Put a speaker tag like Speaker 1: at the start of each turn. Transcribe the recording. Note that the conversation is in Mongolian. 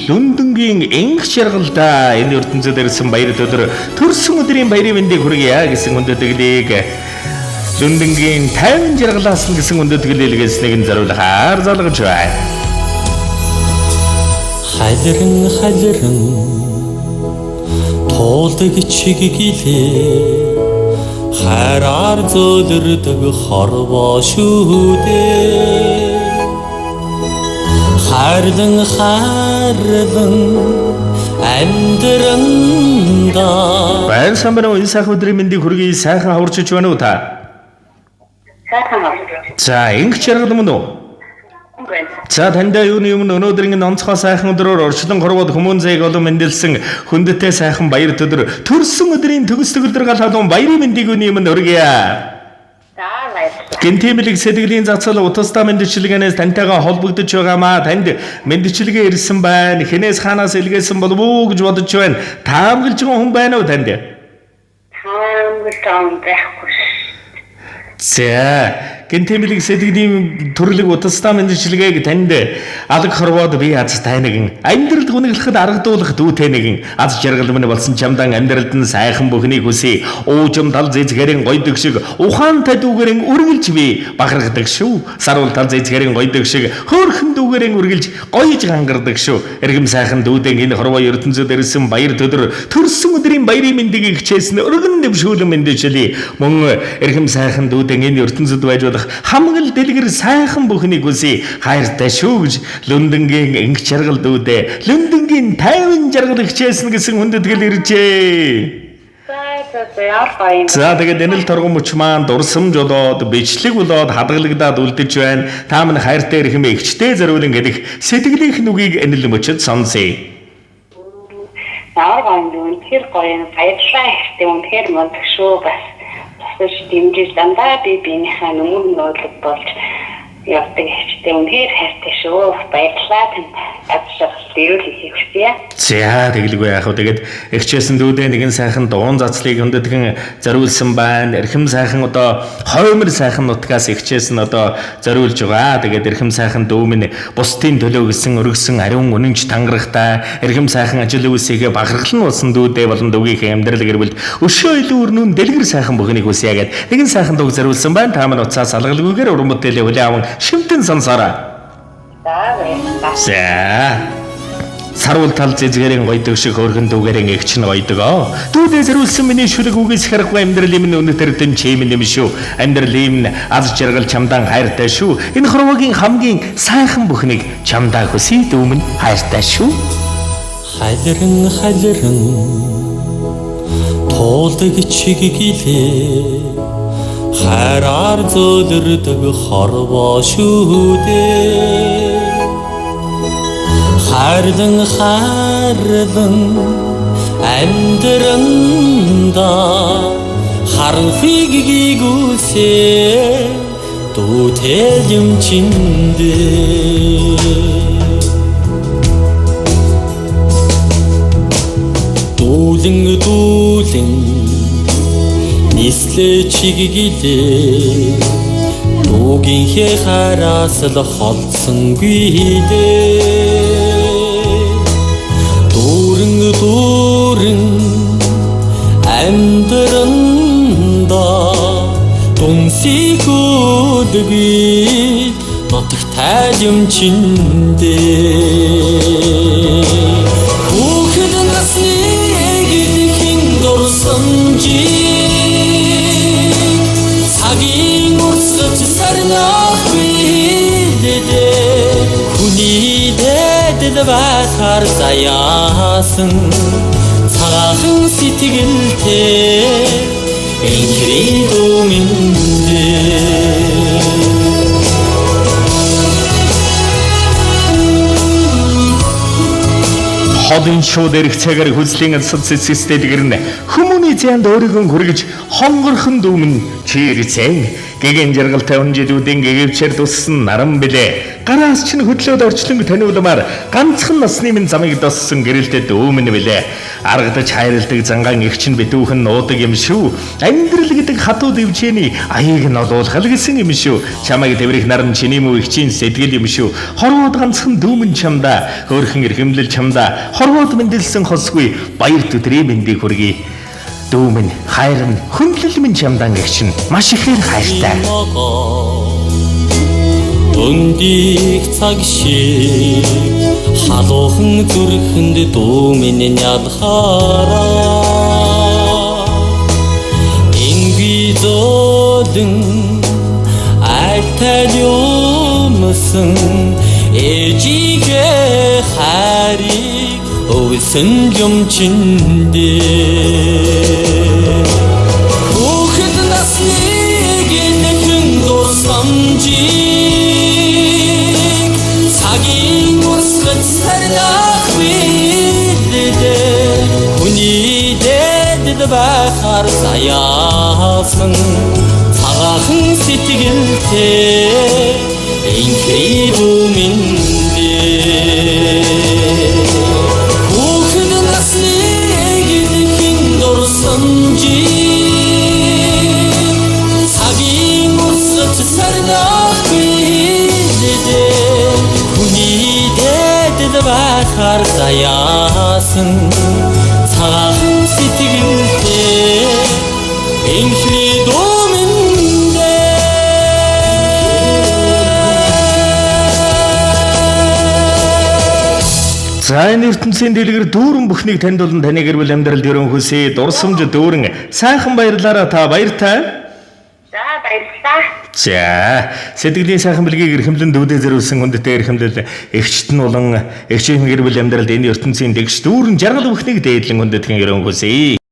Speaker 1: Лүндэнгийн энх шаргалда энэ ертөнцид ирсэн баяр өдөр төрсөн өдрийн баярын мэндийг хүргье гэсэн хүндэтгэлийг Лүндэнгийн 50 жаргалаас нь гэсэн хүндэтгэлээс нэг зориулахаар залгаж байна.
Speaker 2: Халиран туулдаг чиглэлээ хараар зөөлрдөг хорвоо шүү дээ. Харлан амьдранда
Speaker 1: Баяр самбарын энэ сайхан өдрийн мэндийг хүргье. Сайхан хаварчиж байна уу та?
Speaker 3: Сайхан хаварч.
Speaker 1: За, энх жаргал мөн үү? За тандаа юуны өмнө өнөөдрийн онцгой сайхан өдрөөр орчлон хорвоод хүмүүнзэйг олон мэндэлсэн хүндэттэй сайхан баяр өдөр төрсөн өдрийн төгсдөг өдөр гал халуун баярын мэндийг өний өмнө хүргье.
Speaker 3: За баярлалаа.
Speaker 1: Гинтэмлэг сэтгэлийн зацал утастай мэндчилгээнээс тантайгаа холбогдож байгаамаа танд мэндчилгээ ирсэн байна. Хинээс хаанаас илгээсэн болов уу гэж бодож байна. Таамаглаж байгаа хүн байна уу танд?
Speaker 3: Таамаглаж байхгүй.
Speaker 1: За гинтэмлэг сэтгэлийн төрлөг утастай мэндчилгээг танд алг хорвоод би аз тайнагин амьдралд гүнэглэхэд аргадуулах дүүтэй нэгэн аз жаргал минь болсон чамдан амьдралд нь сайхан бүхнийг хүсье. Уужим тал зэзгэрийн гойдог шиг ухаантай дүүгэрэн үргэлж би бахархдаг шүү. Саруул тал зэзгэрийн гойдог шиг хөөрхөн дүүгэрэн үргэлж гоёж гангардаг шүү. Эргэм сайхан дүүдэн энэ хорвоо ертөнцөд ирсэн баяр төдөр төрсөн өдрийн баярын мэндийг хичээсэн өргөн дэвшүүлэн мэндэлжээ. Мөн эргэм сайхан дүүдэн энэ ертөнцөд байж болох хамгал дэлгэр сайхан бүхнийг хүсье. Хайртай шүү гэж Лүндэнгийн энх жаргал дүүдээ Лүндэнгийн 50 жаргал хичээсэн гэсэн хүндэтгэл иржээ. За тэгээд энэ л торгон мөч маань дурсамж болоод бичлэг болоод хадгалагдаад үлдэж байна. Та минь хайртай эрхэм эгчтэй зориулан гэдэг сэтгэлийнх нүгийг энэ л мөчөд сонсъё.
Speaker 3: Наарган үнэхээр гоё баярлалаа ихтэй үнэхээр мундаг шүү бас. Бас дэмжиж дандаа би биенийхээ нүмер нөөдлөг болж явдаг ихтэй үнэхээр хайртай шүү. Баярлалаа танд тавшаа дэрүүл хийхвчээ.
Speaker 1: За тэгэлгүй яах вэ? Тэгээд эгчээсэн дүүдээ нэгэн сайхан дуун цацлыг хүндэтгэн зориулсан байна. Эрхэм сайхан одоо хоймор сайхан нутгаас эгчээсэн одоо зориулж байгаа. Тэгээд эрхэм сайхан дүү минь бусдын төлөө гисэн өргөсөн ариун үнэнч тангарахтай эрхэм сайхан ажил үйлсийгээ бахархлан болсон дүүдээ болон дүүгийнхээ амьдрал гэрбэлд өшөө илүү өрнүүн дэлгэр сайхан бүхнийг хүсье гэд нэгэн сайхан дүүг зориулсан байна. Та минь уцаас алгалгүйгээр уран бүтээлээ хүлээн аван шимтэн сонсоорой.
Speaker 3: За баярлалаа.
Speaker 1: За саруул тал зэзгэрийн гойдог шиг хөргөн дүүгэрийн эгч нь гойдогоо. Дүүдээ зориулсан миний шүлэг үгээс харахгүй амьдрал юм өнөтөр дэм чим юм шүү. Амьдрал юм аз жаргал чамдан хайртай шүү. Энэ хорвогийн хамгийн сайхан бүхнийг чамдаа хүсье дүү минь хайртай шүү.
Speaker 2: Халиран туулдаг чиглэлээ хараар зөөлрдөг хорвоо шүү дээ. Харлан амьдранда харанхыг гүйсээ дүүтэй юм чиндээ. Дүүлэн нислээ чиглэлээ дүүгийнхээ хараас л холсонгүй дээ. Дүүрэн амьдранда дүнсийг өдгий нутагтай юм чиндээ. Хүүхэд насны эгэдхийн дурсамжийг цагийн урсгаж сарнах билээ. Хүний дэдэл байхаар заяасан цагаахан сэтгэлтэй энхрийн дүмэндээ.
Speaker 1: Холын шууд эрх цагаар хүслийн ансад системтэй гэрнэ. Хүмүүний зянд өөрийгөө хүргэж хонгорхон дүүмэн чирцэн. Гэгэн жаргалтай өнжидүүдийн гэгэвчээр туссан наран билээ. Гараас чинь хөдлөөд орчлон таниуламаар ганцхан насны минь замыг доссон гэрэлтэд өөмөн билээ. Аргадаж хайрладаг зангаан их чинь битүүхэн нуудаг юм шүү. Амьдрал гэдэг хатуу дэвжээний аяыг нь олуулах гэсэн юм шүү. Чамайг тэрих наран чиний муу их чинь сэтгэл юм шүү. Хорвоод ганцхан дүүмэн чамда, хөөрхөн эрхэмлэл чамда, хорвоод мэндэлсэн хосгүй баяр төдрийн мэндийг хүргэе. Дүүмэн хайр нь хүндлэл минь чамдан гэгч нь маш ихээр хайртай.
Speaker 2: Өндийг цаг шиг халуухан зүрхэнд дүүмэн ялхаараа инги зодон алтай юмсан ээжигээ хайрыг өвсөн юм чиндээ хүүхэд насны гинхэн дурсамжийг цагийн урсгал сарнах бидээ хүний дэдэд байхаар саяасан цагаахан сэтгэлтэй инхри бүмэндээ хүүхэд насны гинхэн дурсамжийг цагийн урсгал сарнах бидээ хүний дэдэд байхаар саяасан цагаахан сэтгэлтэй инхри
Speaker 1: За энэ ертөнцийн дэлгэр дүүрэн бүхнийг танд болон таны гэр бүл амьдралд өрөн хүсье. Дурсамж дүүрэн сайхан баярлаараа та баяртай.
Speaker 3: За баярлалаа.
Speaker 1: За сэтгэлийн сайхан бэлгийг эрхэмлэн дүүдээ зэрүүлсэн хүндтэй эрхэмлэл эгчт нь болон эгчийн гэр бүл амьдралд энэ ертөнцийн дэлгч дүүрэн жаргал бүхнийг дээдлэн хүндэтгэн өрөн хүсье.